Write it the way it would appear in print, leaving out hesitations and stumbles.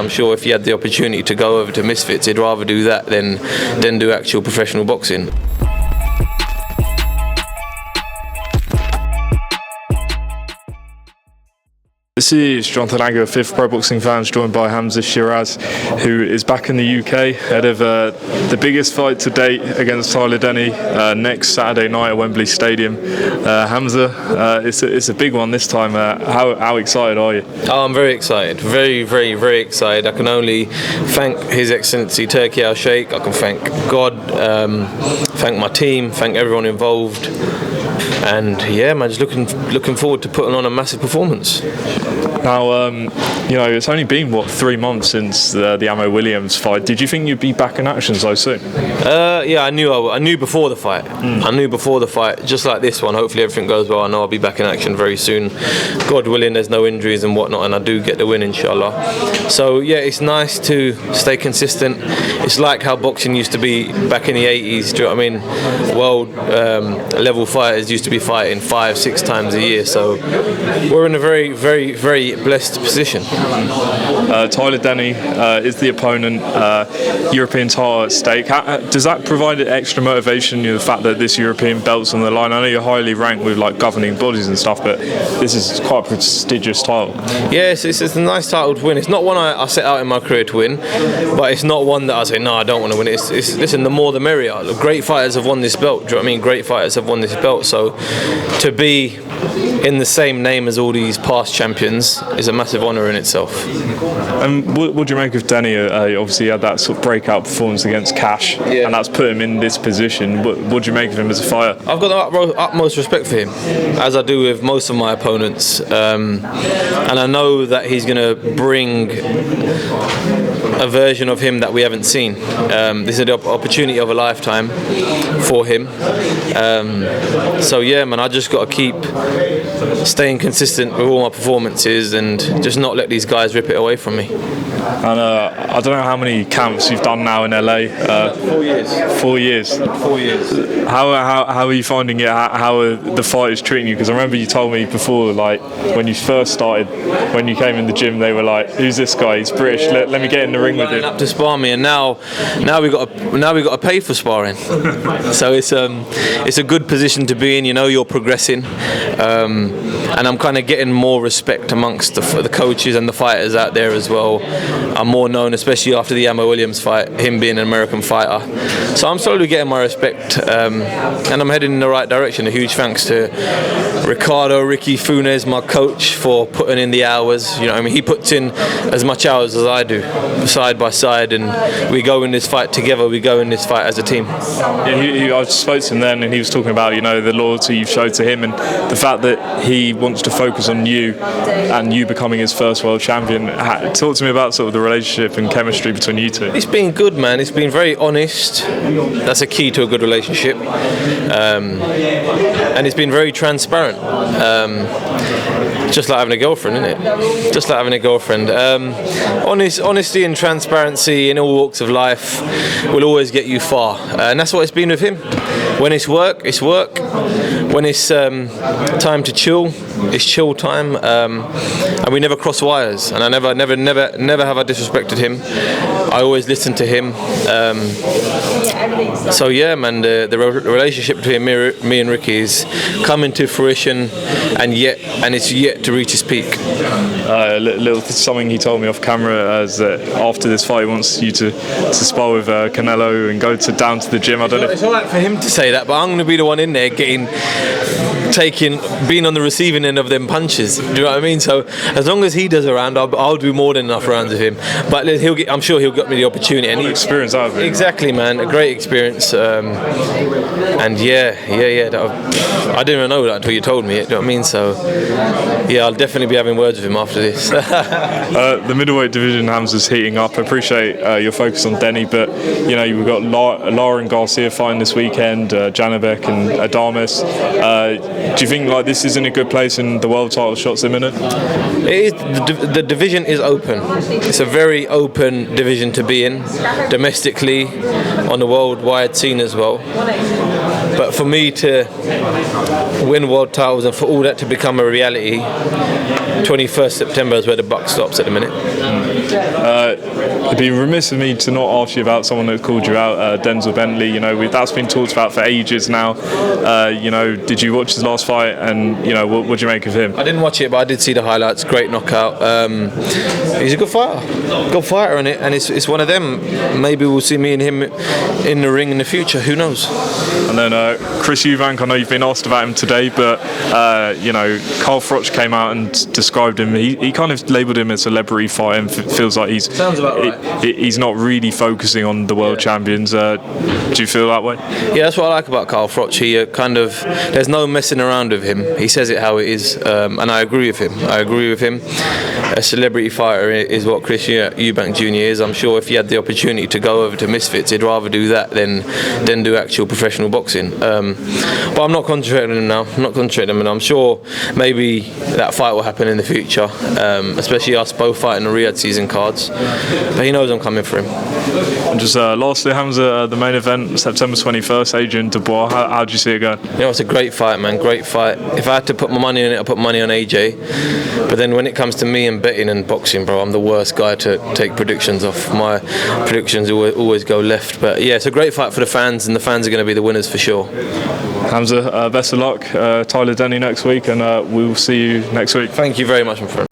I'm sure if he had the opportunity to go over to Misfits, he'd rather do that than do actual professional boxing. This is Jonathan Agger, 5th Pro Boxing Fans, joined by Hamzah Sheeraz, who is back in the UK ahead of the biggest fight to date against Tyler Denny next Saturday night at Wembley Stadium. Hamzah, it's a big one this time. How excited are you? Oh, I'm very excited, very, very, very excited. I can only thank His Excellency Turki Al Sheikh. I can thank God, thank my team, thank everyone involved. And yeah, man, just looking forward to putting on a massive performance. Now, it's only been 3 months since the Ammo Williams fight. Did you think you'd be back in action so soon? Yeah, I knew before the fight. I knew before the fight, just like this one. Hopefully everything goes well. I know I'll be back in action very soon. God willing, there's no injuries and whatnot, and I do get the win, inshallah. So yeah, it's nice to stay consistent. It's like how boxing used to be back in the 80s. Do you know what I mean? World level fighters used to be fighting 5-6 times a year. So we're in a very, very, very blessed position. Tyler Denny is the opponent. European title at stake. Does that provide extra motivation? The fact that this European belt's on the line. I know you're highly ranked with governing bodies and stuff, but this is quite a prestigious title. Yes, it's a nice title to win. It's not one I set out in my career to win, but it's not one that I say no, I don't want to win. Listen, the more the merrier. Great fighters have won this belt. Do you know what I mean? Great fighters have won this belt. So to be in the same name as all these past champions is a massive honour in itself. And what do you make of Denny? Obviously he had that sort of breakout performance against Cash, and that's put him in this position. What do you make of him as a fighter? I've got the utmost respect for him, as I do with most of my opponents, and I know that he's going to bring a version of him that we haven't seen. This is the opportunity of a lifetime for him. So yeah, man, I just got to keep staying consistent with all my performances and just not let these guys rip it away from me. And I don't know how many camps you've done now in LA. 4 years. 4 years. 4 years. How are you finding it? How are the fighters treating you? Because I remember you told me before, when you first started, when you came in the gym, they were like, "Who's this guy? He's British. Let me get in the ring with him." Up to spar me, and now we got to pay for sparring. So it's a good position to be in. You're progressing, and I'm kind of getting more respect amongst the coaches and the fighters out there as well. I'm more known, especially after the Ammo Williams fight, him being an American fighter. So I'm slowly getting my respect, and I'm heading in the right direction. A huge thanks to Ricky Funez, my coach, for putting in the hours. He puts in as much hours as I do, side by side, and we go in this fight together. We go in this fight as a team. Yeah, I spoke to him then, and he was talking about the loyalty you've showed to him and the fact that he wants to focus on you and you becoming his first world champion. Talk to me about sort of the relationship and chemistry between you two. It's been good, man. It's been very honest. That's a key to a good relationship, and it's been very transparent. Just like having a girlfriend, isn't it? Just like having a girlfriend. Honesty and transparency in all walks of life will always get you far, and that's what it's been with him. When it's work, it's work. When it's time to chill, it's chill time, and we never cross wires. And I never have I disrespected him. I always listen to him. So yeah, man, the relationship between me and Ricky is coming to fruition, and it's yet to reach its peak. Little something he told me off camera is that after this fight he wants you to spar with Canelo and go down to the gym. I don't know. It's all right for him to say that, but I'm going to be the one in there being on the receiving end of them punches. Do you know what I mean? So as long as he does a round, I'll do more than enough rounds with him. But I'm sure he'll get me the opportunity. And experience out of it. Exactly, man. A great experience. And yeah. I didn't even know that until you told me it. Do you know what I mean? So yeah, I'll definitely be having words with him after this. The middleweight division, Hamzah's heating up. I appreciate your focus on Denny, but you've got Lara and Garcia fighting this weekend, Janabek and Adames. Do you think this isn't a good place and the world title shot's imminent? It is, the division is open. It's a very open division to be in, domestically, on the worldwide scene as well. But for me to win world titles and for all that to become a reality, 21st September is where the buck stops at the minute. It'd be remiss of me to not ask you about someone that called you out, Denzel Bentley. You know, that's been talked about for ages now. You know, did you watch his last fight? And you know, what do you make of him? I didn't watch it, but I did see the highlights. Great knockout. He's a good fighter, and it's one of them. Maybe we'll see me and him in the ring in the future. Who knows? And then Chris Eubank, I know you've been asked about him today, but you know, Carl Froch came out and described him. He kind of labelled him a celebrity fighter and feels like sounds about right. He's not really focusing on the world champions. Do you feel that way? Yeah, that's what I like about Carl Froch. He there's no messing around with him. He says it how it is, and I agree with him. A celebrity fighter is what Chris Eubank Jr is. I'm sure if he had the opportunity to go over to Misfits, he'd rather do that than do actual professional boxing. But I'm not concentrating on him now. And I'm sure maybe that fight will happen in the future, especially us both fighting the Riyadh season cards. But he knows I'm coming for him. And just lastly, Hamzah, the main event, September 21st, Adrian Dubois. How do you see it going? You know, it's a great fight, man. Great fight. If I had to put my money on it, I'd put money on AJ. But then when it comes to me and betting and boxing, bro, I'm the worst guy to take predictions off. My predictions always go left. But yeah, it's a great fight for the fans, and the fans are going to be the winners for sure. Hamzah, best of luck. Tyler Denny next week, and we'll see you next week. Thank you very much, my friend.